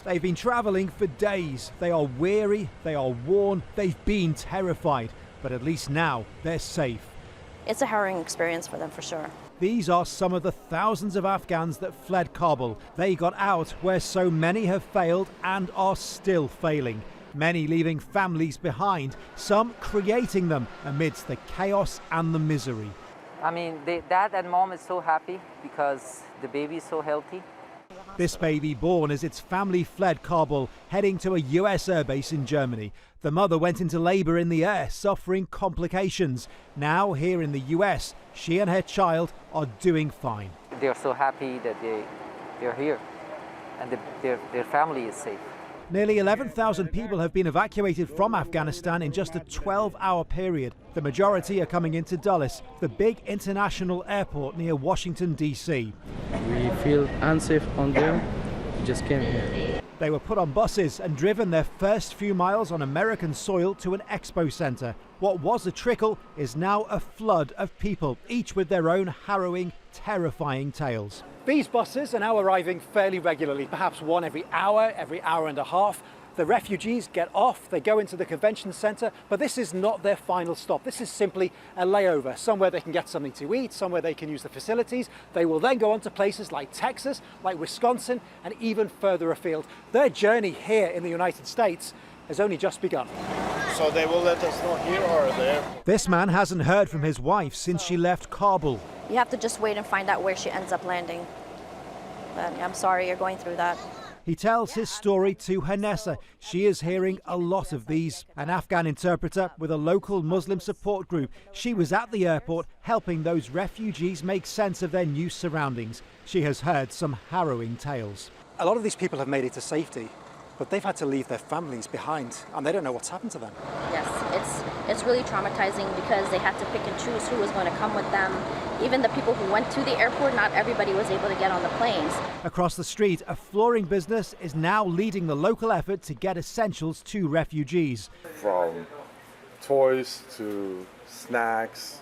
They've been travelling for days. They are weary, they are worn, they've been terrified. But at least now they're safe. It's a harrowing experience for them, for sure. These are some of the thousands of Afghans that fled Kabul. They got out where so many have failed and are still failing. Many leaving families behind, some creating them amidst the chaos and the misery. I mean, dad and mom is so happy because the baby is so healthy. This baby born as its family fled Kabul, heading to a US airbase in Germany. The mother went into labour in the air, suffering complications. Now, here in the US, she and her child are doing fine. They're so happy that they're here and their family is safe. Nearly 11,000 people have been evacuated from Afghanistan in just a 12-hour period. The majority are coming into Dulles, the big international airport near Washington, D.C. We feel unsafe on there. We just came here. They were put on buses and driven their first few miles on American soil to an expo centre. What was a trickle is now a flood of people, each with their own harrowing, terrifying tales. These buses are now arriving fairly regularly, perhaps one every hour and a half. The refugees get off, they go into the convention centre, but this is not their final stop. This is simply a layover, somewhere they can get something to eat, somewhere they can use the facilities. They will then go on to places like Texas, like Wisconsin, and even further afield. Their journey here in the United States has only just begun. So they will let us know here or there? This man hasn't heard from his wife since she left Kabul. You have to just wait and find out where she ends up landing. But I'm sorry you're going through that. He tells his story to Hanessa. She is hearing a lot of these. An Afghan interpreter with a local Muslim support group. She was at the airport helping those refugees make sense of their new surroundings. She has heard some harrowing tales. A lot of these people have made it to safety, but they've had to leave their families behind and they don't know what's happened to them. Yes, it's really traumatizing because they had to pick and choose who was going to come with them. Even the people who went to the airport, not everybody was able to get on the planes. Across the street, a flooring business is now leading the local effort to get essentials to refugees. From toys to snacks,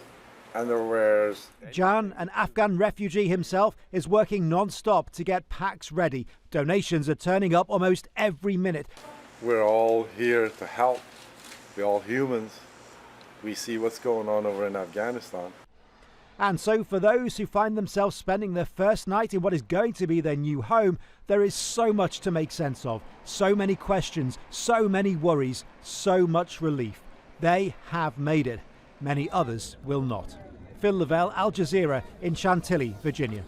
underwears. Jan, an Afghan refugee himself, is working non-stop to get packs ready. Donations are turning up almost every minute. We're all here to help. We're all humans. We see what's going on over in Afghanistan. And so for those who find themselves spending their first night in what is going to be their new home, there is so much to make sense of. So many questions, so many worries, so much relief. They have made it. Many others will not. Phil Lavelle, Al Jazeera in Chantilly, Virginia.